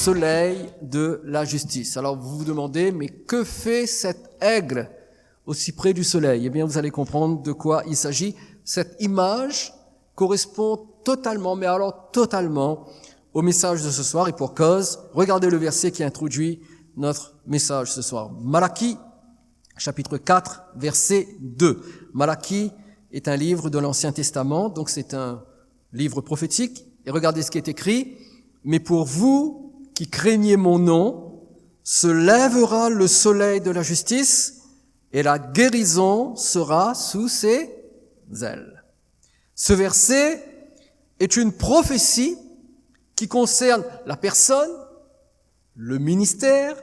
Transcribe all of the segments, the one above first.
soleil de la justice. Alors vous vous demandez, mais que fait cet aigle aussi près du soleil? Eh bien, vous allez comprendre de quoi il s'agit. Cette image correspond totalement, mais alors totalement, au message de ce soir, et pour cause, regardez le verset qui introduit notre message ce soir. Malachie, chapitre 4, verset 2. Malachie est un livre de l'Ancien Testament, donc c'est un livre prophétique. Et regardez ce qui est écrit. Mais pour vous qui craignez mon nom, se lèvera le soleil de la justice et la guérison sera sous ses ailes. Ce verset est une prophétie qui concerne la personne, le ministère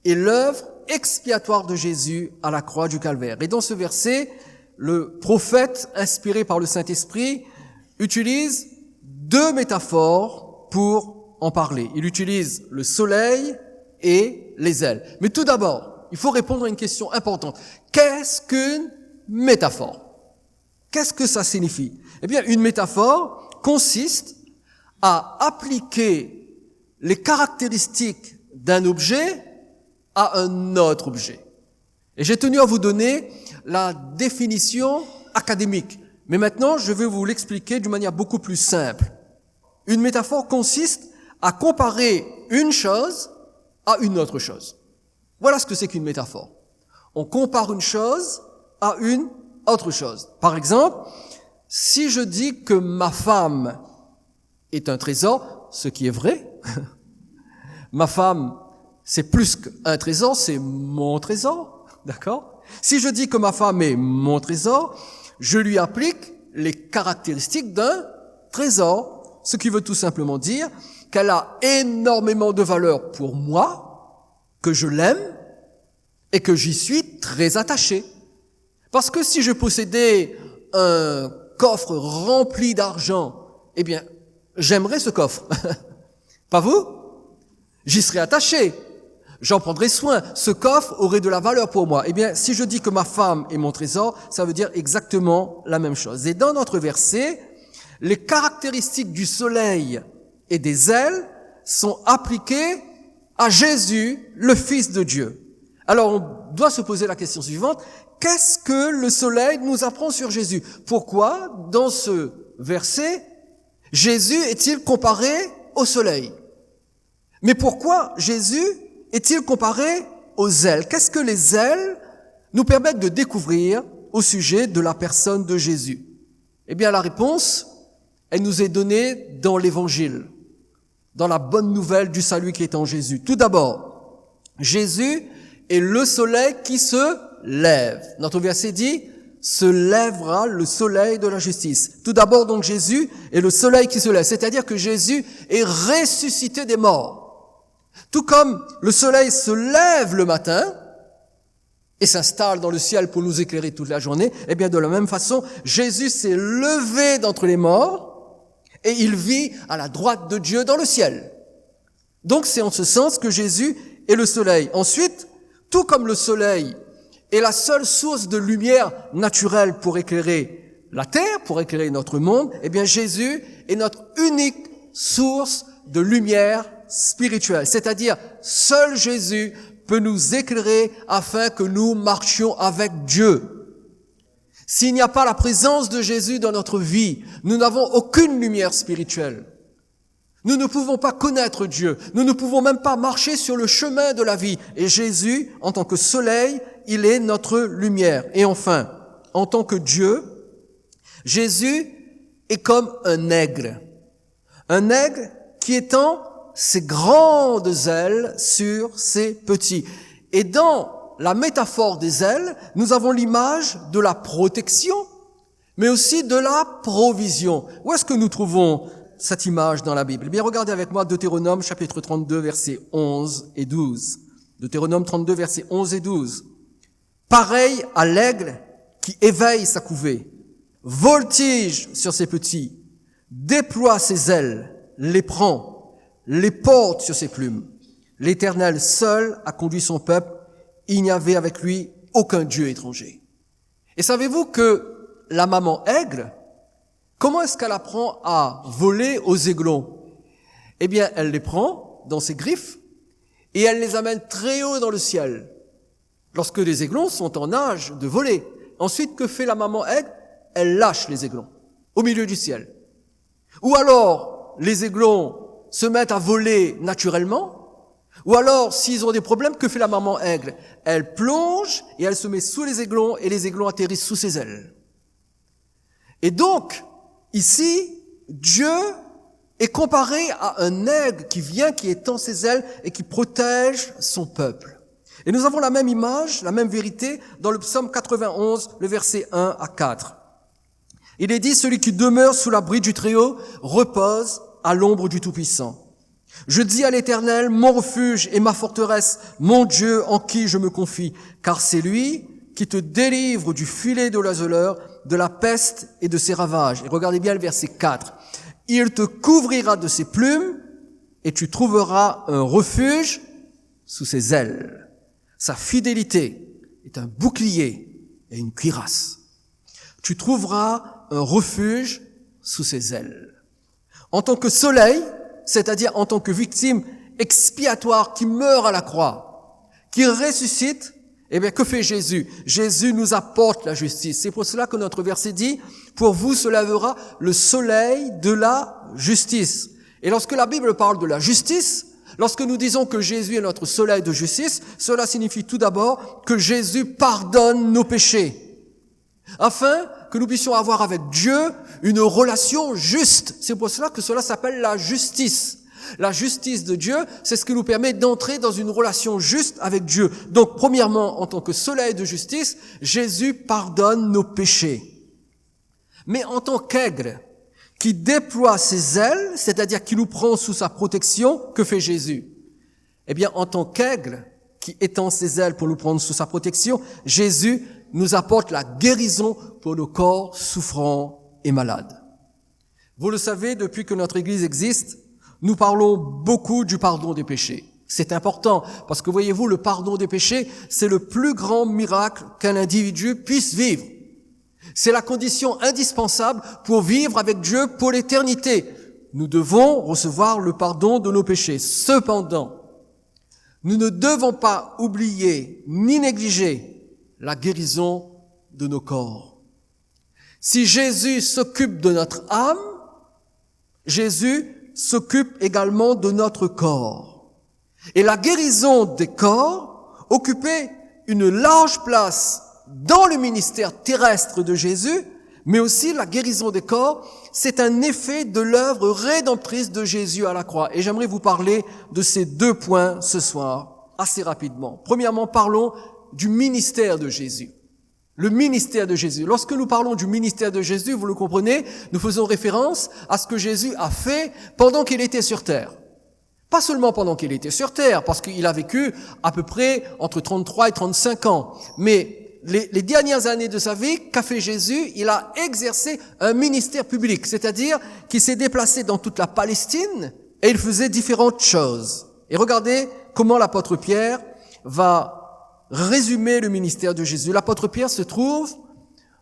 et l'œuvre expiatoire de Jésus à la croix du Calvaire. Et dans ce verset, le prophète, inspiré par le Saint-Esprit, utilise deux métaphores pour en parler. Il utilise le soleil et les ailes. Mais tout d'abord, il faut répondre à une question importante. Qu'est-ce qu'une métaphore? Qu'est-ce que ça signifie? Eh bien, une métaphore consiste à appliquer les caractéristiques d'un objet à un autre objet. Et j'ai tenu à vous donner la définition académique. Mais maintenant, je vais vous l'expliquer d'une manière beaucoup plus simple. Une métaphore consiste à comparer une chose à une autre chose. Voilà ce que c'est qu'une métaphore. On compare une chose à une autre chose. Par exemple, si je dis que ma femme est un trésor, ce qui est vrai, ma femme, c'est plus qu'un trésor, c'est mon trésor, d'accord? Si je dis que ma femme est mon trésor, je lui applique les caractéristiques d'un trésor, ce qui veut tout simplement dire qu'elle a énormément de valeur pour moi, que je l'aime et que j'y suis très attaché. Parce que si je possédais un coffre rempli d'argent, eh bien, j'aimerais ce coffre. Pas vous? J'y serais attaché. J'en prendrai soin. Ce coffre aurait de la valeur pour moi. Eh bien, si je dis que ma femme est mon trésor, ça veut dire exactement la même chose. Et dans notre verset, les caractéristiques du soleil et des ailes sont appliquées à Jésus, le Fils de Dieu. Alors, on doit se poser la question suivante. Qu'est-ce que le soleil nous apprend sur Jésus? Pourquoi, dans ce verset, Jésus est-il comparé au soleil? Mais pourquoi Jésus est-il comparé aux ailes? Qu'est-ce que les ailes nous permettent de découvrir au sujet de la personne de Jésus? Eh bien, la réponse, elle nous est donnée dans l'Évangile, dans la bonne nouvelle du salut qui est en Jésus. Tout d'abord, Jésus est le soleil qui se lève. Notre verset dit, se lèvera le soleil de la justice. Tout d'abord, donc, Jésus est le soleil qui se lève. C'est-à-dire que Jésus est ressuscité des morts. Tout comme le soleil se lève le matin et s'installe dans le ciel pour nous éclairer toute la journée, eh bien, de la même façon, Jésus s'est levé d'entre les morts et il vit à la droite de Dieu dans le ciel. Donc, c'est en ce sens que Jésus est le soleil. Ensuite, tout comme le soleil est la seule source de lumière naturelle pour éclairer la terre, pour éclairer notre monde, eh bien, Jésus est notre unique source de lumière spirituelle. C'est-à-dire, seul Jésus peut nous éclairer afin que nous marchions avec Dieu. S'il n'y a pas la présence de Jésus dans notre vie, nous n'avons aucune lumière spirituelle. Nous ne pouvons pas connaître Dieu. Nous ne pouvons même pas marcher sur le chemin de la vie. Et Jésus, en tant que soleil, il est notre lumière. Et enfin, en tant que Dieu, Jésus est comme un aigle. Un aigle qui étend ses grandes ailes sur ses petits. Et dans la métaphore des ailes, nous avons l'image de la protection, mais aussi de la provision. Où est-ce que nous trouvons cette image dans la Bible? Eh bien, regardez avec moi Deutéronome chapitre 32, versets 11 et 12. Deutéronome 32, versets 11 et 12. Pareil à l'aigle qui éveille sa couvée, voltige sur ses petits, déploie ses ailes, les prend, les porte sur ses plumes. L'Éternel seul a conduit son peuple, il n'y avait avec lui aucun dieu étranger. Et savez-vous que la maman aigle, comment est-ce qu'elle apprend à voler aux aiglons? Eh bien, elle les prend dans ses griffes et elle les amène très haut dans le ciel. Lorsque les aiglons sont en âge de voler. Ensuite, que fait la maman aigle? Elle lâche les aiglons au milieu du ciel. Ou alors, les aiglons se mettent à voler naturellement. Ou alors, s'ils ont des problèmes, que fait la maman aigle? Elle plonge et elle se met sous les aiglons et les aiglons atterrissent sous ses ailes. Et donc, ici, Dieu est comparé à un aigle qui vient, qui étend ses ailes et qui protège son peuple. Et nous avons la même image, la même vérité dans le psaume 91, le verset 1 à 4. Il est dit, celui qui demeure sous l'abri du Très-Haut repose à l'ombre du Tout-Puissant. Je dis à l'Éternel, mon refuge et ma forteresse, mon Dieu en qui je me confie, car c'est lui qui te délivre du filet de l'oiseleur, de la peste et de ses ravages. Et regardez bien le verset 4. Il te couvrira de ses plumes et tu trouveras un refuge sous ses ailes. Sa fidélité est un bouclier et une cuirasse. Tu trouveras un refuge sous ses ailes. En tant que soleil, c'est-à-dire en tant que victime expiatoire qui meurt à la croix, qui ressuscite, eh bien, que fait Jésus? Jésus nous apporte la justice. C'est pour cela que notre verset dit, pour vous se lèvera le soleil de la justice. Et lorsque la Bible parle de la justice, lorsque nous disons que Jésus est notre soleil de justice, cela signifie tout d'abord que Jésus pardonne nos péchés, afin que nous puissions avoir avec Dieu une relation juste. C'est pour cela que cela s'appelle la justice. La justice de Dieu, c'est ce qui nous permet d'entrer dans une relation juste avec Dieu. Donc, premièrement, en tant que soleil de justice, Jésus pardonne nos péchés. Mais en tant qu'aigle qui déploie ses ailes, c'est-à-dire qui nous prend sous sa protection, que fait Jésus? Eh bien, en tant qu'aigle qui étend ses ailes pour nous prendre sous sa protection, Jésus nous apporte la guérison pour nos corps souffrants et malades. Vous le savez, depuis que notre Église existe, nous parlons beaucoup du pardon des péchés. C'est important parce que voyez-vous, le pardon des péchés, c'est le plus grand miracle qu'un individu puisse vivre. C'est la condition indispensable pour vivre avec Dieu pour l'éternité. Nous devons recevoir le pardon de nos péchés. Cependant, nous ne devons pas oublier ni négliger la guérison de nos corps. Si Jésus s'occupe de notre âme, Jésus s'occupe également de notre corps. Et la guérison des corps occupait une large place dans le ministère terrestre de Jésus, mais aussi la guérison des corps, c'est un effet de l'œuvre rédemptrice de Jésus à la croix. Et j'aimerais vous parler de ces deux points ce soir, assez rapidement. Premièrement, parlons du ministère de Jésus. Le ministère de Jésus. Lorsque nous parlons du ministère de Jésus, vous le comprenez, nous faisons référence à ce que Jésus a fait pendant qu'il était sur terre. Pas seulement pendant qu'il était sur terre, parce qu'il a vécu à peu près entre 33 et 35 ans, mais les dernières années de sa vie, qu'a fait Jésus? Il a exercé un ministère public, c'est-à-dire qu'il s'est déplacé dans toute la Palestine et il faisait différentes choses. Et regardez comment l'apôtre Pierre va résumer le ministère de Jésus. L'apôtre Pierre se trouve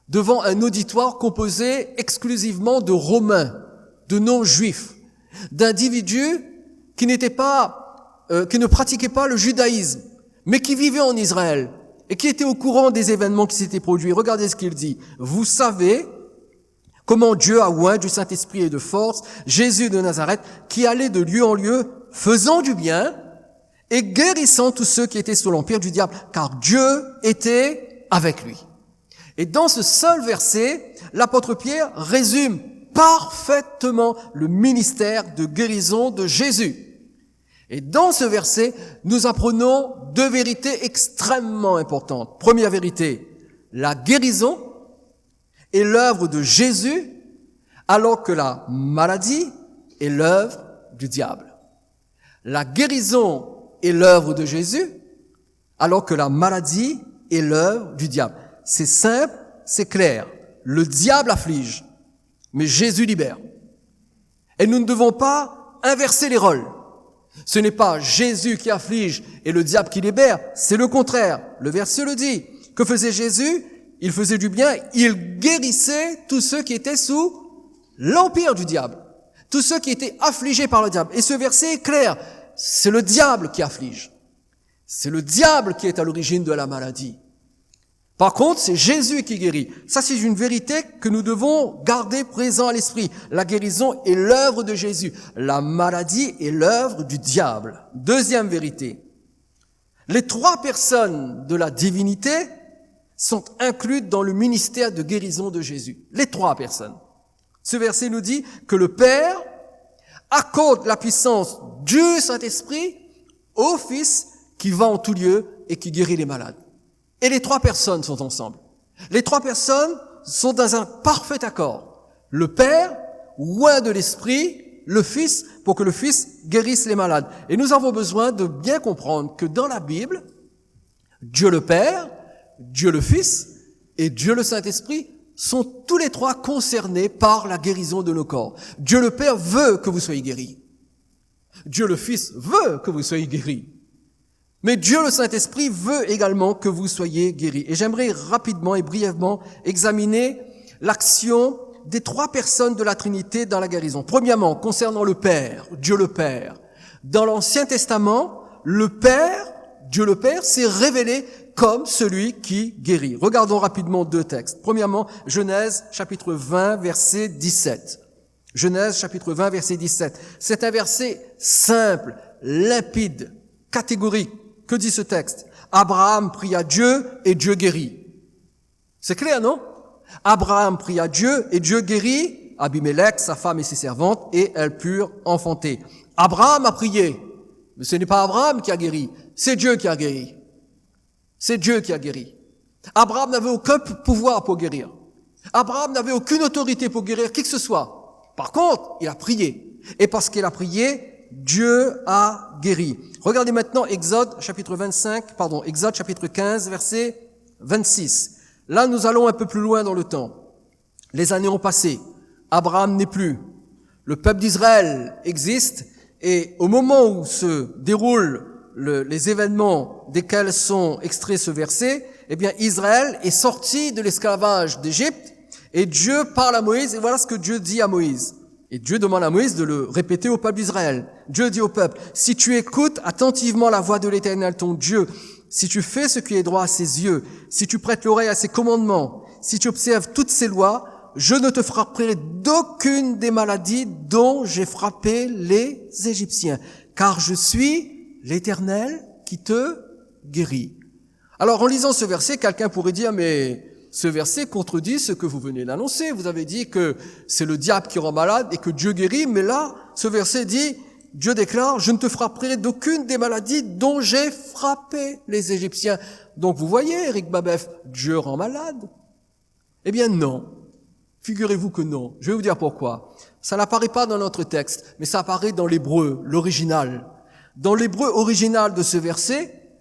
devant un auditoire composé exclusivement de Romains, de non-juifs, d'individus qui n'étaient pas, qui ne pratiquaient pas le judaïsme, mais qui vivaient en Israël et qui étaient au courant des événements qui s'étaient produits. Regardez ce qu'il dit. Vous savez comment Dieu a oint du Saint-Esprit et de force Jésus de Nazareth, qui allait de lieu en lieu, faisant du bien et guérissant tous ceux qui étaient sous l'empire du diable, car Dieu était avec lui. Et dans ce seul verset, l'apôtre Pierre résume parfaitement le ministère de guérison de Jésus. Et dans ce verset, nous apprenons deux vérités extrêmement importantes. Première vérité, la guérison est l'œuvre de Jésus, alors que la maladie est l'œuvre du diable. La guérison est l'œuvre de Jésus, alors que la maladie est l'œuvre du diable. C'est simple, c'est clair. Le diable afflige, mais Jésus libère. Et nous ne devons pas inverser les rôles. Ce n'est pas Jésus qui afflige et le diable qui libère, c'est le contraire. Le verset le dit. Que faisait Jésus? Il faisait du bien, il guérissait tous ceux qui étaient sous l'empire du diable, tous ceux qui étaient affligés par le diable. Et ce verset est clair. c'est le diable qui afflige. C'est le diable qui est à l'origine de la maladie. Par contre, c'est Jésus qui guérit. Ça, c'est une vérité que nous devons garder présent à l'esprit. La guérison est l'œuvre de Jésus. La maladie est l'œuvre du diable. Deuxième vérité. Les 3 personnes de la divinité sont incluses dans le ministère de guérison de Jésus. Les 3 personnes. Ce verset nous dit que le Père accorde la puissance du Saint-Esprit au Fils qui va en tout lieu et qui guérit les malades. Et les 3 personnes sont ensemble. Les 3 personnes sont dans un parfait accord. Le Père, oint de l'Esprit, le Fils, pour que le Fils guérisse les malades. Et nous avons besoin de bien comprendre que dans la Bible, Dieu le Père, Dieu le Fils et Dieu le Saint-Esprit sont tous les 3 concernés par la guérison de nos corps. Dieu le Père veut que vous soyez guéris. Dieu le Fils veut que vous soyez guéris. Mais Dieu le Saint-Esprit veut également que vous soyez guéris. Et j'aimerais rapidement et brièvement examiner l'action des 3 personnes de la Trinité dans la guérison. Premièrement, concernant le Père, Dieu le Père. Dans l'Ancien Testament, le Père, Dieu le Père, s'est révélé comme celui qui guérit. Regardons rapidement 2 textes. Premièrement, Genèse chapitre 20, verset 17. Genèse chapitre 20, verset 17. C'est un verset simple, limpide, catégorique. Que dit ce texte? Abraham pria Dieu et Dieu guérit. C'est clair, non? Abraham pria Dieu et Dieu guérit Abimelech, sa femme et ses servantes, et elles purent enfanter. Abraham a prié, mais ce n'est pas Abraham qui a guéri, c'est Dieu qui a guéri. C'est Dieu qui a guéri. Abraham n'avait aucun pouvoir pour guérir. Abraham n'avait aucune autorité pour guérir qui que ce soit. Par contre, il a prié. Et parce qu'il a prié, Dieu a guéri. Regardez maintenant Exode chapitre 15, verset 26. Là, nous allons un peu plus loin dans le temps. Les années ont passé. Abraham n'est plus. Le peuple d'Israël existe. Et au moment où se déroulent les événements desquels sont extraits ce verset, eh bien, Israël est sorti de l'esclavage d'Égypte. Et Dieu parle à Moïse. Et voilà ce que Dieu dit à Moïse. Et Dieu demande à Moïse de le répéter au peuple d'Israël. Dieu dit au peuple, si tu écoutes attentivement la voix de l'Éternel ton Dieu, si tu fais ce qui est droit à ses yeux, si tu prêtes l'oreille à ses commandements, si tu observes toutes ses lois, je ne te frapperai d'aucune des maladies dont j'ai frappé les Égyptiens, car je suis l'Éternel qui te guérit. Alors, en lisant ce verset, quelqu'un pourrait dire, mais ce verset contredit ce que vous venez d'annoncer. Vous avez dit que c'est le diable qui rend malade et que Dieu guérit, mais là, ce verset dit, Dieu déclare, je ne te frapperai d'aucune des maladies dont j'ai frappé les Égyptiens. Donc vous voyez, Eric Babef, Dieu rend malade? Eh bien non. Figurez-vous que non. Je vais vous dire pourquoi. Ça n'apparaît pas dans notre texte, mais ça apparaît dans l'hébreu, l'original. Dans l'hébreu original de ce verset,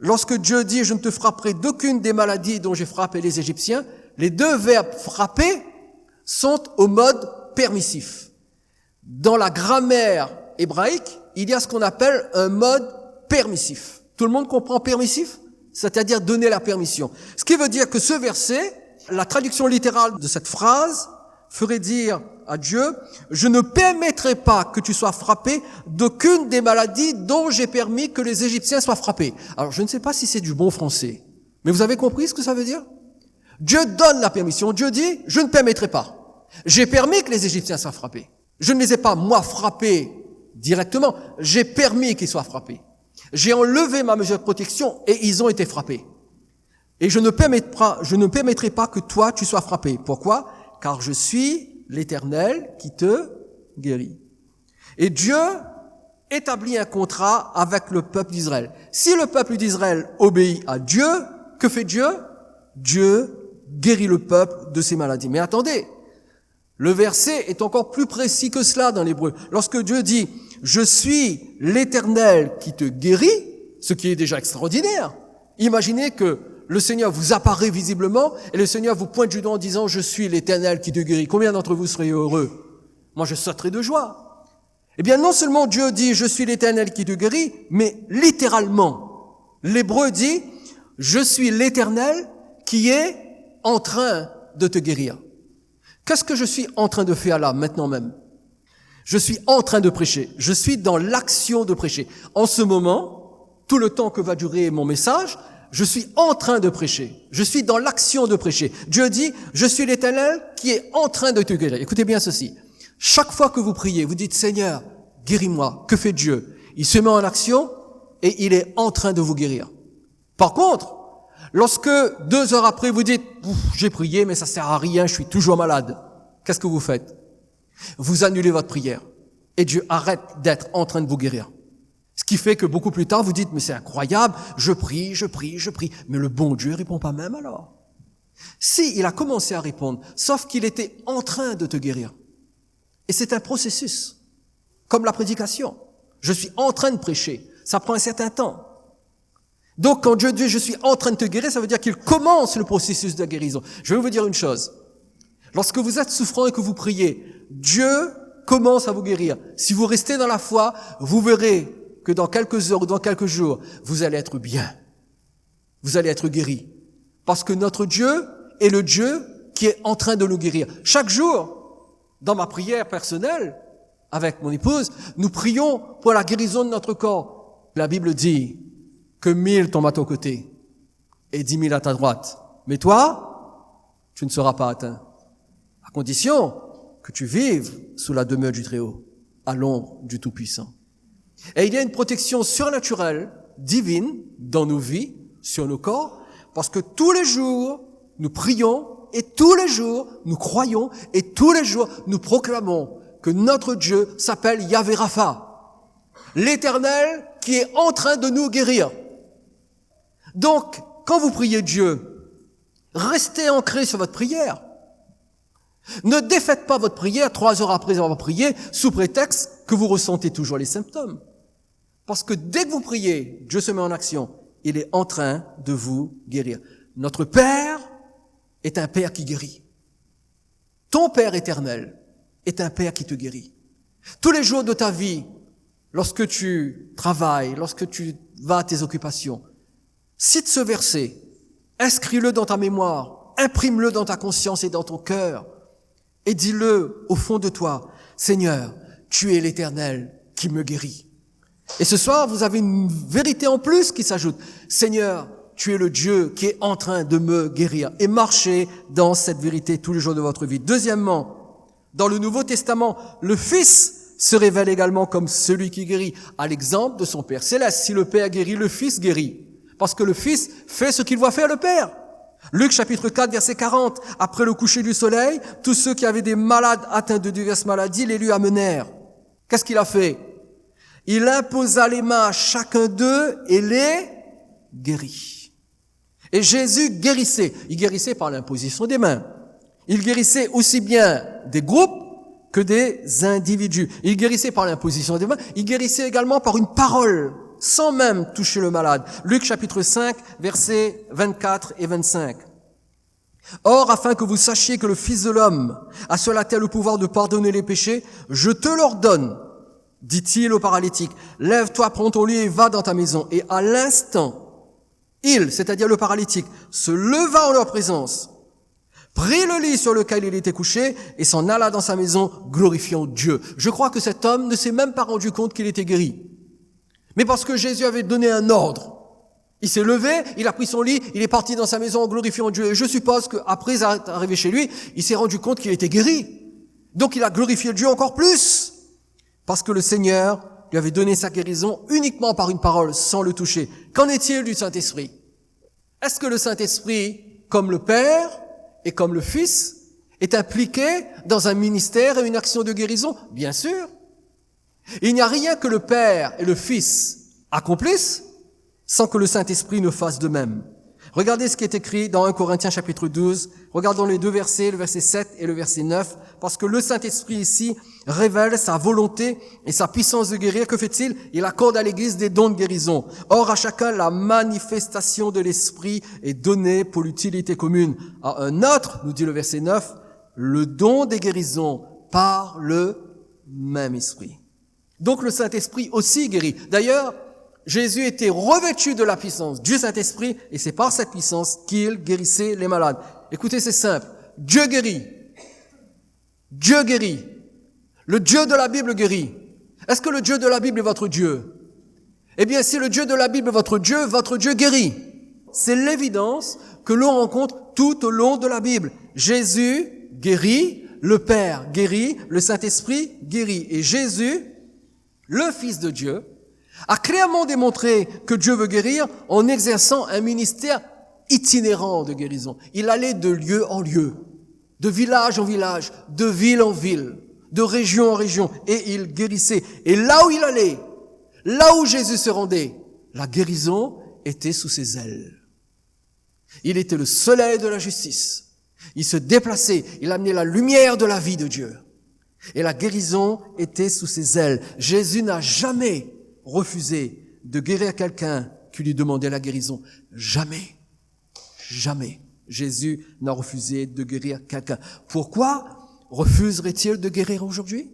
lorsque Dieu dit « Je ne te frapperai d'aucune des maladies dont j'ai frappé les Égyptiens », les 2 verbes « frapper » sont au mode permissif. Dans la grammaire hébraïque, il y a ce qu'on appelle un mode permissif. Tout le monde comprend permissif? C'est-à-dire donner la permission. Ce qui veut dire que ce verset, la traduction littérale de cette phrase, ferait dire à Dieu, je ne permettrai pas que tu sois frappé d'aucune des maladies dont j'ai permis que les Égyptiens soient frappés. Alors, je ne sais pas si c'est du bon français, mais vous avez compris ce que ça veut dire? Dieu donne la permission. Dieu dit, je ne permettrai pas. J'ai permis que les Égyptiens soient frappés. Je ne les ai pas, moi, frappés directement. J'ai permis qu'ils soient frappés. J'ai enlevé ma mesure de protection et ils ont été frappés. Et je ne permettrai pas que toi, tu sois frappé. Pourquoi? Car je suis l'Éternel qui te guérit. Et Dieu établit un contrat avec le peuple d'Israël. Si le peuple d'Israël obéit à Dieu, que fait Dieu? Dieu guérit le peuple de ses maladies. Mais attendez, le verset est encore plus précis que cela dans l'hébreu. Lorsque Dieu dit « Je suis l'Éternel qui te guérit », ce qui est déjà extraordinaire. Imaginez que le Seigneur vous apparaît visiblement et le Seigneur vous pointe du doigt en disant « Je suis l'Éternel qui te guérit ». Combien d'entre vous seriez heureux? Moi, je sauterais de joie. Eh bien, non seulement Dieu dit « Je suis l'Éternel qui te guérit », mais littéralement, l'hébreu dit « Je suis l'Éternel qui est en train de te guérir ». Qu'est-ce que je suis en train de faire là, maintenant même? Je suis en train de prêcher. Je suis dans l'action de prêcher. En ce moment, tout le temps que va durer mon message, je suis en train de prêcher. Je suis dans l'action de prêcher. Dieu dit, je suis l'Éternel qui est en train de te guérir. Écoutez bien ceci. Chaque fois que vous priez, vous dites, Seigneur, guéris-moi. Que fait Dieu? Il se met en action et il est en train de vous guérir. Par contre, lorsque 2 heures après vous dites, j'ai prié mais ça sert à rien, je suis toujours malade. Qu'est-ce que vous faites? Vous annulez votre prière et Dieu arrête d'être en train de vous guérir. Ce qui fait que beaucoup plus tard, vous dites, mais c'est incroyable, je prie, mais le bon Dieu répond pas même alors. Si, il a commencé à répondre, sauf qu'il était en train de te guérir. Et c'est un processus, comme la prédication. Je suis en train de prêcher, ça prend un certain temps. Donc quand Dieu dit, je suis en train de te guérir, ça veut dire qu'il commence le processus de la guérison. Je vais vous dire une chose, lorsque vous êtes souffrant et que vous priez, Dieu commence à vous guérir. Si vous restez dans la foi, vous verrez que dans quelques heures ou dans quelques jours, vous allez être bien. Vous allez être guéri. Parce que notre Dieu est le Dieu qui est en train de nous guérir. Chaque jour, dans ma prière personnelle, avec mon épouse, nous prions pour la guérison de notre corps. La Bible dit que 1000 tombent à ton côté et 10 000 à ta droite. Mais toi, tu ne seras pas atteint. À condition que tu vives sous la demeure du Très-Haut, à l'ombre du Tout-Puissant. Et il y a une protection surnaturelle, divine, dans nos vies, sur nos corps, parce que tous les jours, nous prions, et tous les jours, nous croyons, et tous les jours, nous proclamons que notre Dieu s'appelle Yahvé Rapha, l'Éternel qui est en train de nous guérir. Donc, quand vous priez Dieu, restez ancrés sur votre prière. Ne défaites pas votre prière 3 heures après avoir prié, sous prétexte que vous ressentez toujours les symptômes. Parce que dès que vous priez, Dieu se met en action. Il est en train de vous guérir. Notre Père est un Père qui guérit. Ton Père éternel est un Père qui te guérit. Tous les jours de ta vie, lorsque tu travailles, lorsque tu vas à tes occupations, cite ce verset, inscris-le dans ta mémoire, imprime-le dans ta conscience et dans ton cœur, et dis-le au fond de toi, Seigneur, tu es l'Éternel qui me guérit. Et ce soir, vous avez une vérité en plus qui s'ajoute. Seigneur, tu es le Dieu qui est en train de me guérir. Et marchez dans cette vérité tous les jours de votre vie. Deuxièmement, dans le Nouveau Testament, le Fils se révèle également comme celui qui guérit, à l'exemple de son Père céleste. Si le Père guérit, le Fils guérit. Parce que le Fils fait ce qu'il voit faire le Père. Luc chapitre 4, verset 40. Après le coucher du soleil, tous ceux qui avaient des malades atteints de diverses maladies les lui amenèrent. Qu'est-ce qu'il a fait? Il imposa les mains à chacun d'eux et les guérit. Et Jésus guérissait. Il guérissait par l'imposition des mains. Il guérissait aussi bien des groupes que des individus. Il guérissait par l'imposition des mains. Il guérissait également par une parole, sans même toucher le malade. Luc chapitre 5, versets 24 et 25. Or, afin que vous sachiez que le Fils de l'homme a sur la terre le pouvoir de pardonner les péchés, je te l'ordonne, dit-il au paralytique, lève-toi, prends ton lit et va dans ta maison. Et à l'instant, il, c'est-à-dire le paralytique, se leva en leur présence, prit le lit sur lequel il était couché et s'en alla dans sa maison, glorifiant Dieu. Je crois que cet homme ne s'est même pas rendu compte qu'il était guéri. Mais parce que Jésus avait donné un ordre. Il s'est levé, il a pris son lit, il est parti dans sa maison en glorifiant Dieu. Et je suppose qu'après arriver chez lui, il s'est rendu compte qu'il était guéri. Donc il a glorifié Dieu encore plus. Parce que le Seigneur lui avait donné sa guérison uniquement par une parole, sans le toucher. Qu'en est-il du Saint-Esprit? Est-ce que le Saint-Esprit, comme le Père et comme le Fils, est impliqué dans un ministère et une action de guérison? Bien sûr. Il n'y a rien que le Père et le Fils accomplissent sans que le Saint-Esprit ne fasse de même. Regardez ce qui est écrit dans 1 Corinthiens chapitre 12. Regardons les 2 versets, le verset 7 et le verset 9, parce que le Saint-Esprit ici révèle sa volonté et sa puissance de guérir. Que fait-il? Il accorde à l'Église des dons de guérison. Or, à chacun, la manifestation de l'Esprit est donnée pour l'utilité commune. À un autre, nous dit le verset 9, le don des guérisons par le même Esprit. Donc le Saint-Esprit aussi guérit. D'ailleurs, Jésus était revêtu de la puissance du Saint-Esprit et c'est par cette puissance qu'il guérissait les malades. Écoutez, c'est simple. Dieu guérit. Dieu guérit. Le Dieu de la Bible guérit. Est-ce que le Dieu de la Bible est votre Dieu? Eh bien, si le Dieu de la Bible est votre Dieu guérit. C'est l'évidence que l'on rencontre tout au long de la Bible. Jésus guérit, le Père guérit, le Saint-Esprit guérit. Et Jésus, le Fils de Dieu, a clairement démontré que Dieu veut guérir en exerçant un ministère itinérant de guérison. Il allait de lieu en lieu, de village en village, de ville en ville, de région en région, et il guérissait. Et là où il allait, là où Jésus se rendait, la guérison était sous ses ailes. Il était le soleil de la justice. Il se déplaçait, il amenait la lumière de la vie de Dieu. Et la guérison était sous ses ailes. Jésus n'a jamais refusé de guérir quelqu'un qui lui demandait la guérison. Jamais. Jamais. Jésus n'a refusé de guérir quelqu'un. Pourquoi refuserait-il de guérir aujourd'hui?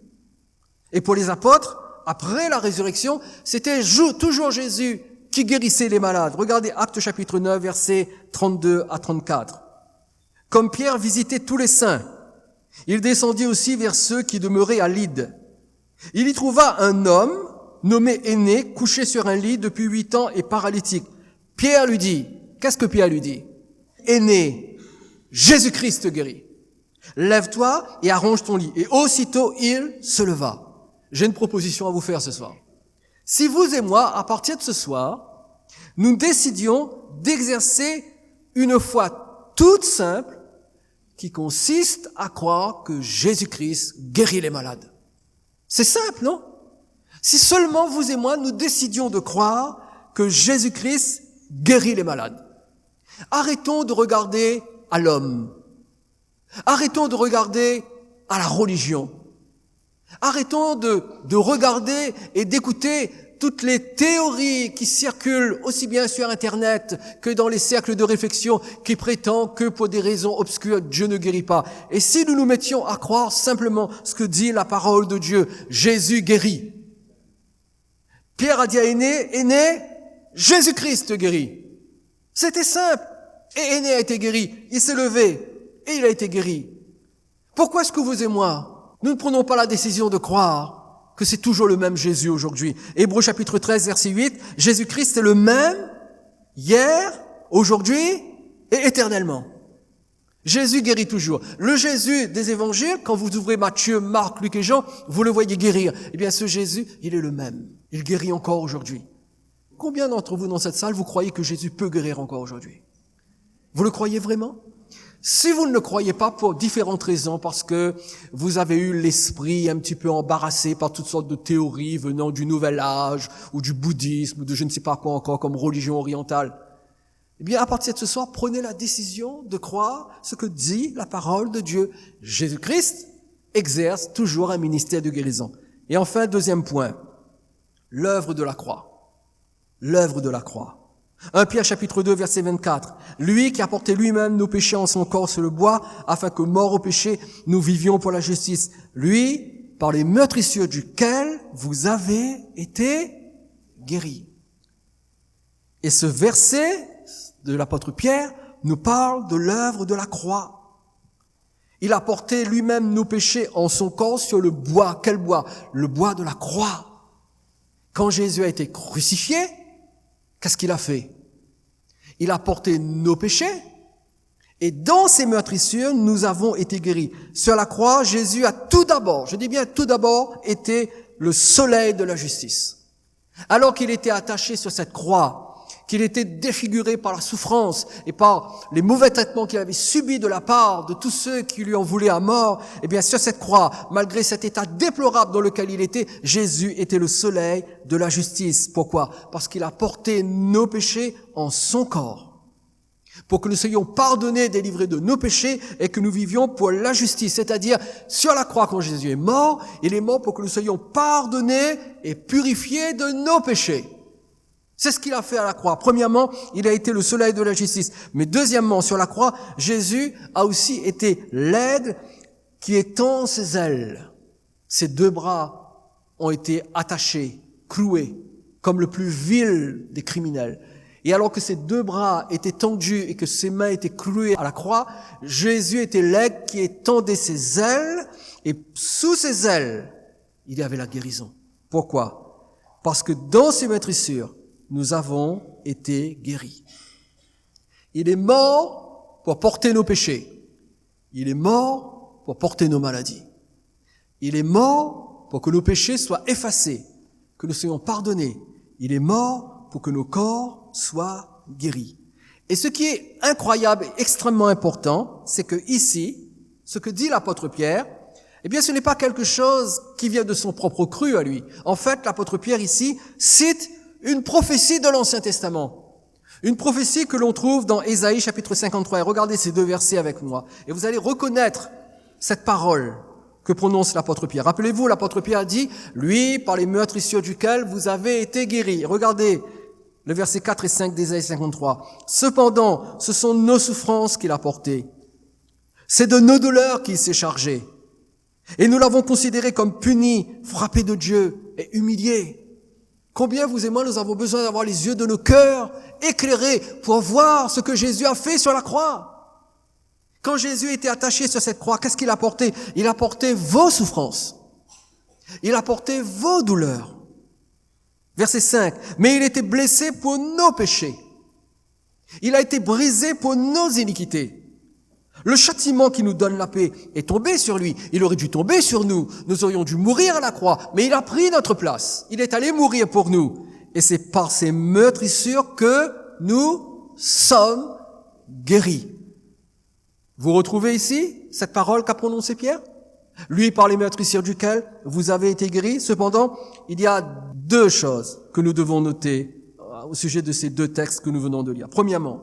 Et pour les apôtres, après la résurrection, c'était toujours Jésus qui guérissait les malades. Regardez Actes chapitre 9, versets 32 à 34. Comme Pierre visitait tous les saints, il descendit aussi vers ceux qui demeuraient à Lyde. Il y trouva un homme nommé Aîné, couché sur un lit depuis 8 ans et paralytique. Pierre lui dit, qu'est-ce que Pierre lui dit? Aîné, Jésus-Christ te guérit. Lève-toi et arrange ton lit. Et aussitôt, il se leva. J'ai une proposition à vous faire ce soir. Si vous et moi, à partir de ce soir, nous décidions d'exercer une foi toute simple qui consiste à croire que Jésus-Christ guérit les malades. C'est simple, non? Si seulement vous et moi, nous décidions de croire que Jésus-Christ guérit les malades. Arrêtons de regarder à l'homme. Arrêtons de regarder à la religion. Arrêtons de regarder et d'écouter toutes les théories qui circulent aussi bien sur Internet que dans les cercles de réflexion qui prétendent que pour des raisons obscures, Dieu ne guérit pas. Et si nous nous mettions à croire simplement ce que dit la parole de Dieu, Jésus guérit. Pierre a dit à Aîné, Jésus-Christ guérit. C'était simple. Et Aîné a été guéri. Il s'est levé et il a été guéri. Pourquoi est-ce que vous et moi, nous ne prenons pas la décision de croire que c'est toujours le même Jésus aujourd'hui? Hébreux chapitre 13, verset 8, Jésus-Christ est le même hier, aujourd'hui et éternellement. Jésus guérit toujours. Le Jésus des évangiles, quand vous ouvrez Matthieu, Marc, Luc et Jean, vous le voyez guérir. Eh bien, ce Jésus, il est le même. Il guérit encore aujourd'hui. Combien d'entre vous dans cette salle, vous croyez que Jésus peut guérir encore aujourd'hui? Vous le croyez vraiment? Si vous ne le croyez pas pour différentes raisons, parce que vous avez eu l'esprit un petit peu embarrassé par toutes sortes de théories venant du Nouvel Âge, ou du bouddhisme, ou de je ne sais pas quoi encore comme religion orientale, eh bien, à partir de ce soir, prenez la décision de croire ce que dit la parole de Dieu. Jésus-Christ exerce toujours un ministère de guérison. Et enfin, deuxième point, l'œuvre de la croix. L'œuvre de la croix. 1 Pierre chapitre 2 verset 24. Lui qui a porté lui-même nos péchés en son corps sur le bois, afin que morts au péché, nous vivions pour la justice. Lui, par les meurtrissures duquel vous avez été guéris. Et ce verset de l'apôtre Pierre nous parle de l'œuvre de la croix. Il a porté lui-même nos péchés en son corps sur le bois. Quel bois? Le bois de la croix. Quand Jésus a été crucifié, qu'est-ce qu'il a fait? Il a porté nos péchés et dans ces meurtrissures, nous avons été guéris. Sur la croix, Jésus a tout d'abord, je dis bien tout d'abord, été le soleil de la justice. Alors qu'il était attaché sur cette croix, qu'il était défiguré par la souffrance et par les mauvais traitements qu'il avait subis de la part de tous ceux qui lui en voulaient à mort, eh bien, sur cette croix, malgré cet état déplorable dans lequel il était, Jésus était le soleil de la justice. Pourquoi? Parce qu'il a porté nos péchés en son corps. Pour que nous soyons pardonnés, délivrés de nos péchés et que nous vivions pour la justice. C'est-à-dire, sur la croix, quand Jésus est mort, il est mort pour que nous soyons pardonnés et purifiés de nos péchés. C'est ce qu'il a fait à la croix. Premièrement, il a été le soleil de la justice. Mais deuxièmement, sur la croix, Jésus a aussi été l'aigle qui étend ses ailes. Ses deux bras ont été attachés, cloués, comme le plus vil des criminels. Et alors que ses deux bras étaient tendus et que ses mains étaient clouées à la croix, Jésus était l'aigle qui étendait ses ailes. Et sous ses ailes, il y avait la guérison. Pourquoi? Parce que dans ces meurtrissures, nous avons été guéris. Il est mort pour porter nos péchés. Il est mort pour porter nos maladies. Il est mort pour que nos péchés soient effacés, que nous soyons pardonnés. Il est mort pour que nos corps soient guéris. Et ce qui est incroyable et extrêmement important, c'est que ici, ce que dit l'apôtre Pierre, eh bien, ce n'est pas quelque chose qui vient de son propre cru à lui. En fait, l'apôtre Pierre ici cite une prophétie de l'Ancien Testament. Une prophétie que l'on trouve dans Ésaïe chapitre 53. Et regardez ces deux versets avec moi. Et vous allez reconnaître cette parole que prononce l'apôtre Pierre. Rappelez-vous, l'apôtre Pierre dit, lui, par les meurtrissures duquel vous avez été guéris. Regardez le verset 4 et 5 d'Ésaïe 53. Cependant, ce sont nos souffrances qu'il a portées. C'est de nos douleurs qu'il s'est chargé. Et nous l'avons considéré comme puni, frappé de Dieu et humilié. Combien vous et moi nous avons besoin d'avoir les yeux de nos cœurs éclairés pour voir ce que Jésus a fait sur la croix. Quand Jésus était attaché sur cette croix, qu'est-ce qu'il a porté? Il a porté vos souffrances. Il a porté vos douleurs. Verset 5. Mais il était blessé pour nos péchés. Il a été brisé pour nos iniquités. Le châtiment qui nous donne la paix est tombé sur lui. Il aurait dû tomber sur nous. Nous aurions dû mourir à la croix. Mais il a pris notre place. Il est allé mourir pour nous. Et c'est par ces meurtrissures que nous sommes guéris. Vous retrouvez ici cette parole qu'a prononcée Pierre? Lui, par les meurtrissures duquel vous avez été guéris. Cependant, il y a deux choses que nous devons noter au sujet de ces deux textes que nous venons de lire. Premièrement,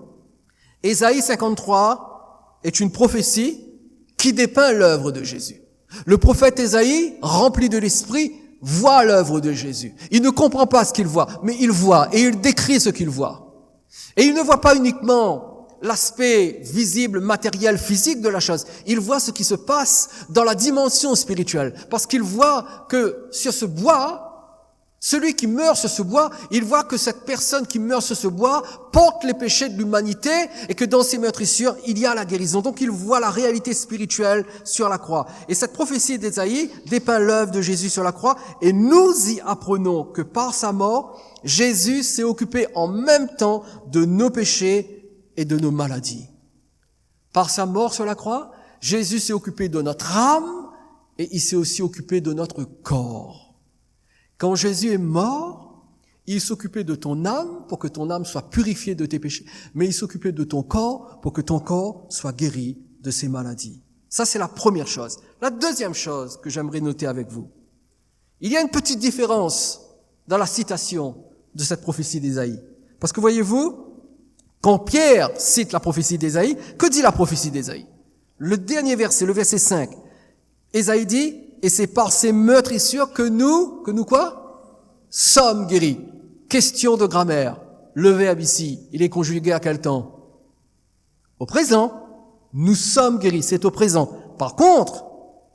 Ésaïe 53 est une prophétie qui dépeint l'œuvre de Jésus. Le prophète Ésaïe, rempli de l'Esprit, voit l'œuvre de Jésus. Il ne comprend pas ce qu'il voit, mais il voit et il décrit ce qu'il voit. Et il ne voit pas uniquement l'aspect visible, matériel, physique de la chose. Il voit ce qui se passe dans la dimension spirituelle. Parce qu'il voit que sur ce bois, celui qui meurt sur ce bois, il voit que cette personne qui meurt sur ce bois porte les péchés de l'humanité et que dans ces meurtrissures, il y a la guérison. Donc il voit la réalité spirituelle sur la croix. Et cette prophétie d'Ésaïe dépeint l'œuvre de Jésus sur la croix et nous y apprenons que par sa mort, Jésus s'est occupé en même temps de nos péchés et de nos maladies. Par sa mort sur la croix, Jésus s'est occupé de notre âme et il s'est aussi occupé de notre corps. Quand Jésus est mort, il s'occupait de ton âme pour que ton âme soit purifiée de tes péchés, mais il s'occupait de ton corps pour que ton corps soit guéri de ses maladies. Ça, c'est la première chose. La deuxième chose que j'aimerais noter avec vous, il y a une petite différence dans la citation de cette prophétie d'Ésaïe. Parce que voyez-vous, quand Pierre cite la prophétie d'Ésaïe, que dit la prophétie d'Ésaïe? Le dernier verset, le verset 5, Ésaïe dit, et c'est par ces meurtrissures que nous quoi? Sommes guéris. Question de grammaire. Le verbe ici, il est conjugué à quel temps? Au présent. Nous sommes guéris, c'est au présent. Par contre,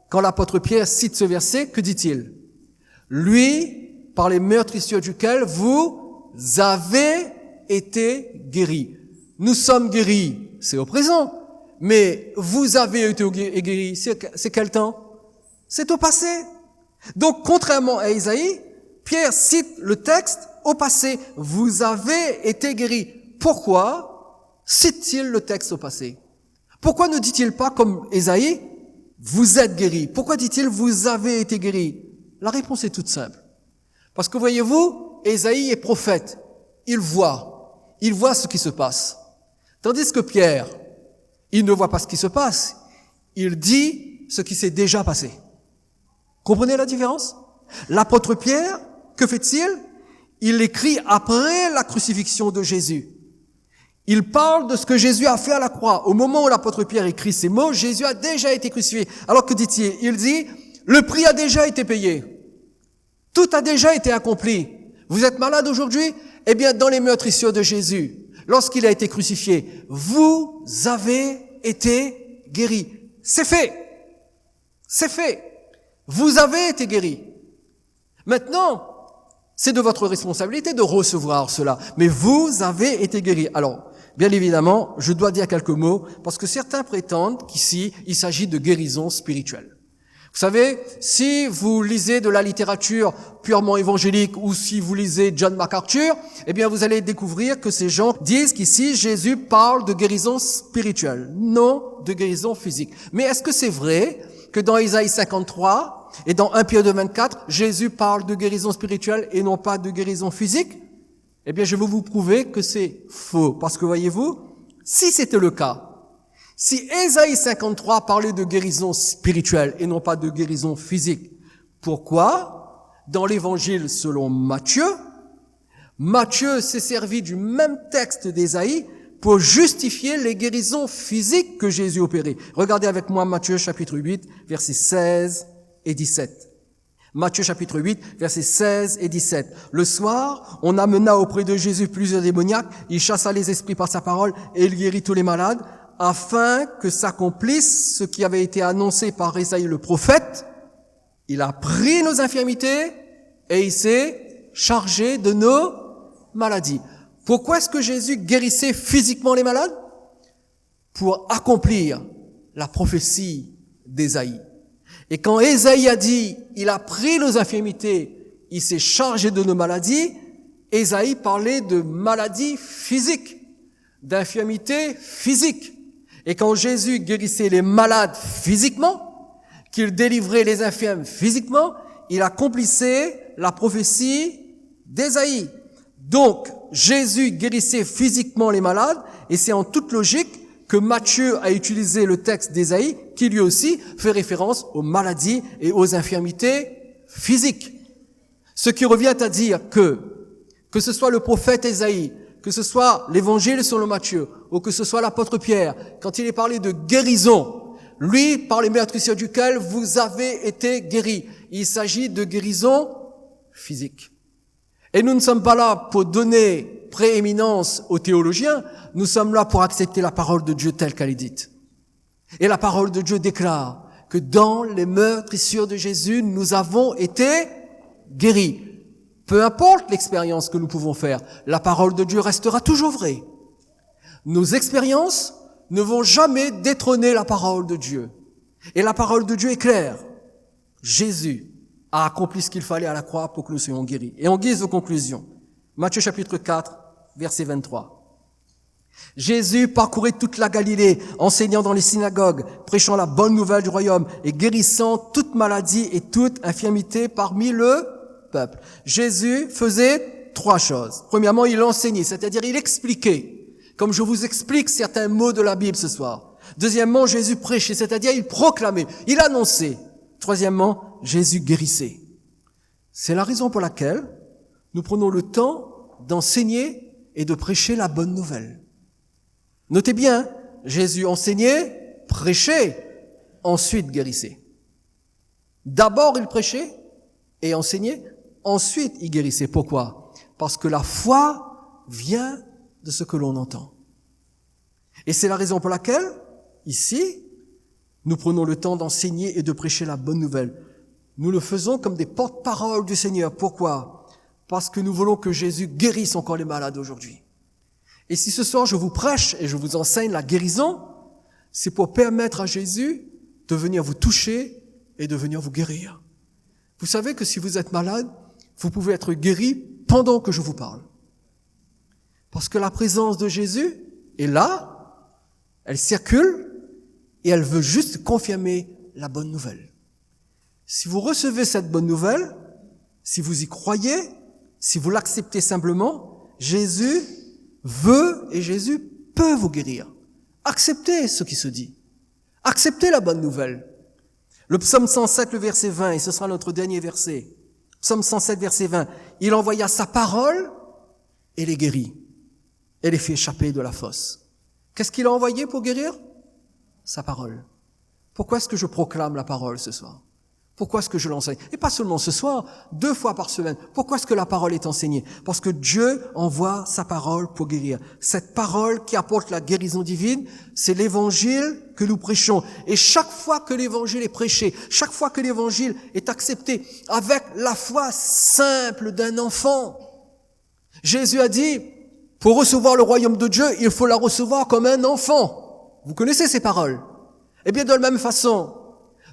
quand l'apôtre Pierre cite ce verset, que dit-il? Lui, par les meurtrissures duquel vous avez été guéris. Nous sommes guéris, c'est au présent. Mais vous avez été guéris, c'est quel temps? C'est au passé. Donc, contrairement à Ésaïe, Pierre cite le texte au passé. Vous avez été guéris. Pourquoi cite-t-il le texte au passé? Pourquoi ne dit-il pas comme Ésaïe, vous êtes guéris? Pourquoi dit-il vous avez été guéris? La réponse est toute simple. Parce que voyez-vous, Ésaïe est prophète. Il voit ce qui se passe. Tandis que Pierre, il ne voit pas ce qui se passe. Il dit ce qui s'est déjà passé. Comprenez la différence? L'apôtre Pierre, que fait-il? Il écrit après la crucifixion de Jésus. Il parle de ce que Jésus a fait à la croix. Au moment où l'apôtre Pierre écrit ces mots, Jésus a déjà été crucifié. Alors que dit-il? Il dit, le prix a déjà été payé. Tout a déjà été accompli. Vous êtes malade aujourd'hui? Eh bien, dans les meurtrissures de Jésus, lorsqu'il a été crucifié, vous avez été guéris. C'est fait. C'est fait. Vous avez été guéris. Maintenant, c'est de votre responsabilité de recevoir cela. Mais vous avez été guéris. Alors, bien évidemment, je dois dire quelques mots, parce que certains prétendent qu'ici, il s'agit de guérison spirituelle. Vous savez, si vous lisez de la littérature purement évangélique ou si vous lisez John MacArthur, eh bien vous allez découvrir que ces gens disent qu'ici Jésus parle de guérison spirituelle, non de guérison physique. Mais est-ce que c'est vrai que dans Isaïe 53 et dans 1 Pierre 2, 24, Jésus parle de guérison spirituelle et non pas de guérison physique? Eh bien je vais vous prouver que c'est faux. Parce que voyez-vous, si c'était le cas, si Ésaïe 53 parlait de guérison spirituelle et non pas de guérison physique, pourquoi, dans l'évangile selon Matthieu, Matthieu s'est servi du même texte d'Ésaïe pour justifier les guérisons physiques que Jésus opérait? Regardez avec moi Matthieu chapitre 8, versets 16 et 17. Matthieu chapitre 8, versets 16 et 17. Le soir, on amena auprès de Jésus plusieurs démoniaques, il chassa les esprits par sa parole et il guérit tous les malades, afin que s'accomplisse ce qui avait été annoncé par Ésaïe le prophète. Il a pris nos infirmités et il s'est chargé de nos maladies. Pourquoi est-ce que Jésus guérissait physiquement les malades? Pour accomplir la prophétie d'Ésaïe. Et quand Ésaïe a dit, il a pris nos infirmités, il s'est chargé de nos maladies, Ésaïe parlait de maladies physiques, d'infirmités physiques. Et quand Jésus guérissait les malades physiquement, qu'il délivrait les infirmes physiquement, il accomplissait la prophétie d'Ésaïe. Donc, Jésus guérissait physiquement les malades, et c'est en toute logique que Matthieu a utilisé le texte d'Ésaïe, qui lui aussi fait référence aux maladies et aux infirmités physiques. Ce qui revient à dire que ce soit le prophète Ésaïe, que ce soit l'évangile selon Matthieu, ou que ce soit l'apôtre Pierre, quand il est parlé de guérison, lui, par les meurtrissures duquel vous avez été guéris. Il s'agit de guérison physique. Et nous ne sommes pas là pour donner prééminence aux théologiens, nous sommes là pour accepter la parole de Dieu telle qu'elle est dite. Et la parole de Dieu déclare que dans les meurtrissures de Jésus, nous avons été guéris. Peu importe l'expérience que nous pouvons faire, la parole de Dieu restera toujours vraie. Nos expériences ne vont jamais détrôner la parole de Dieu. Et la parole de Dieu est claire. Jésus a accompli ce qu'il fallait à la croix pour que nous soyons guéris. Et en guise de conclusion, Matthieu chapitre 4, verset 23. Jésus parcourait toute la Galilée, enseignant dans les synagogues, prêchant la bonne nouvelle du royaume et guérissant toute maladie et toute infirmité parmi le peuple. Jésus faisait 3 choses. Premièrement, il enseignait, c'est-à-dire il expliquait, comme je vous explique certains mots de la Bible ce soir. Deuxièmement, Jésus prêchait, c'est-à-dire il proclamait, il annonçait. Troisièmement, Jésus guérissait. C'est la raison pour laquelle nous prenons le temps d'enseigner et de prêcher la bonne nouvelle. Notez bien, Jésus enseignait, prêchait, ensuite guérissait. D'abord il prêchait et enseignait, ensuite il guérissait. Pourquoi? Parce que la foi vient de ce que l'on entend. Et c'est la raison pour laquelle, ici, nous prenons le temps d'enseigner et de prêcher la bonne nouvelle. Nous le faisons comme des porte-paroles du Seigneur. Pourquoi? Parce que nous voulons que Jésus guérisse encore les malades aujourd'hui. Et si ce soir je vous prêche et je vous enseigne la guérison, c'est pour permettre à Jésus de venir vous toucher et de venir vous guérir. Vous savez que si vous êtes malade, vous pouvez être guéri pendant que je vous parle. Parce que la présence de Jésus est là, elle circule et elle veut juste confirmer la bonne nouvelle. Si vous recevez cette bonne nouvelle, si vous y croyez, si vous l'acceptez simplement, Jésus veut et Jésus peut vous guérir. Acceptez ce qui se dit. Acceptez la bonne nouvelle. Le psaume 107, le verset 20, et ce sera notre dernier verset. Psaume 107, verset 20. Il envoya sa parole et les guérit. Et les fit échapper de la fosse. Qu'est-ce qu'il a envoyé pour guérir? Sa parole. Pourquoi est-ce que je proclame la parole ce soir? Pourquoi est-ce que je l'enseigne? Et pas seulement ce soir, 2 fois par semaine. Pourquoi est-ce que la parole est enseignée? Parce que Dieu envoie sa parole pour guérir. Cette parole qui apporte la guérison divine, c'est l'évangile que nous prêchons. Et chaque fois que l'évangile est prêché, chaque fois que l'évangile est accepté avec la foi simple d'un enfant, Jésus a dit, pour recevoir le royaume de Dieu, il faut la recevoir comme un enfant. Vous connaissez ces paroles? Eh bien, de la même façon,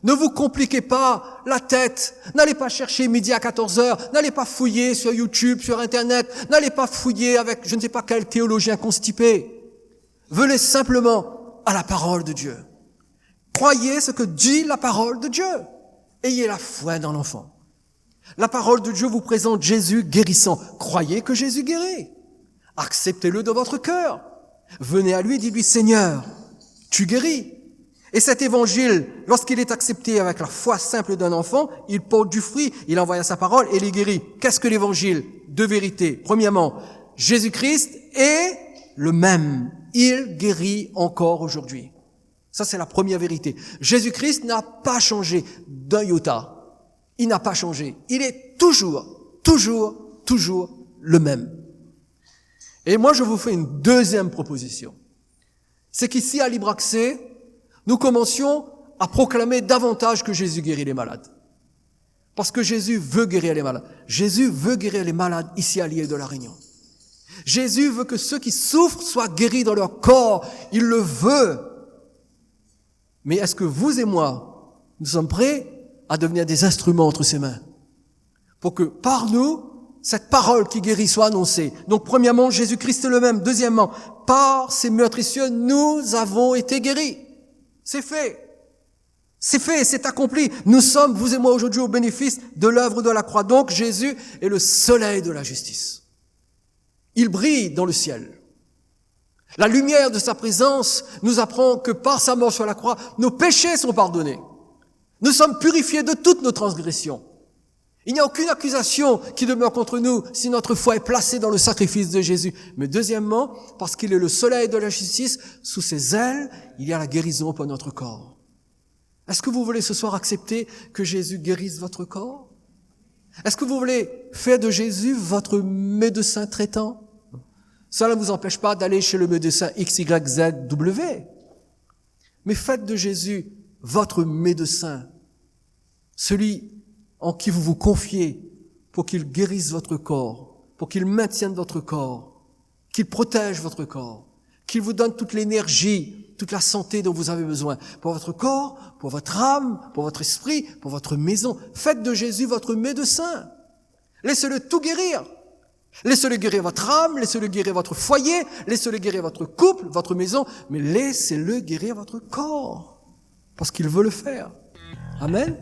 Ne vous compliquez pas la tête. N'allez pas chercher midi à 14h. N'allez pas fouiller sur YouTube, sur Internet. N'allez pas fouiller avec je ne sais pas quel théologien constipé. Venez simplement à la parole de Dieu. Croyez ce que dit la parole de Dieu. Ayez la foi dans l'enfant. La parole de Dieu vous présente Jésus guérissant. Croyez que Jésus guérit. Acceptez-le de votre cœur. Venez à lui, dites-lui, Seigneur, tu guéris. Et cet évangile, lorsqu'il est accepté avec la foi simple d'un enfant, il porte du fruit, il envoie sa parole et il guérit. Qu'est-ce que l'évangile? Deux vérités. Premièrement, Jésus-Christ est le même. Il guérit encore aujourd'hui. Ça, c'est la première vérité. Jésus-Christ n'a pas changé d'un iota. Il n'a pas changé. Il est toujours le même. Et moi, je vous fais une deuxième proposition. C'est qu'ici, à Libre Accès, nous commencions à proclamer davantage que Jésus guérit les malades. Parce que Jésus veut guérir les malades. Jésus veut guérir les malades ici à l'île de la Réunion. Jésus veut que ceux qui souffrent soient guéris dans leur corps. Il le veut. Mais est-ce que vous et moi, nous sommes prêts à devenir des instruments entre ses mains? Pour que par nous, cette parole qui guérit soit annoncée. Donc premièrement, Jésus-Christ est le même. Deuxièmement, par ses meurtrissures, nous avons été guéris. C'est fait. C'est fait, c'est accompli. Nous sommes, vous et moi, aujourd'hui au bénéfice de l'œuvre de la croix. Donc Jésus est le soleil de la justice. Il brille dans le ciel. La lumière de sa présence nous apprend que par sa mort sur la croix, nos péchés sont pardonnés. Nous sommes purifiés de toutes nos transgressions. Il n'y a aucune accusation qui demeure contre nous si notre foi est placée dans le sacrifice de Jésus. Mais deuxièmement, parce qu'il est le soleil de la justice, sous ses ailes, il y a la guérison pour notre corps. Est-ce que vous voulez ce soir accepter que Jésus guérisse votre corps? Est-ce que vous voulez faire de Jésus votre médecin traitant? Cela ne vous empêche pas d'aller chez le médecin XYZW. Mais faites de Jésus votre médecin, celui en qui vous vous confiez pour qu'il guérisse votre corps, pour qu'il maintienne votre corps, qu'il protège votre corps, qu'il vous donne toute l'énergie, toute la santé dont vous avez besoin, pour votre corps, pour votre âme, pour votre esprit, pour votre maison. Faites de Jésus votre médecin. Laissez-le tout guérir. Laissez-le guérir votre âme, laissez-le guérir votre foyer, laissez-le guérir votre couple, votre maison, mais laissez-le guérir votre corps, parce qu'il veut le faire. Amen.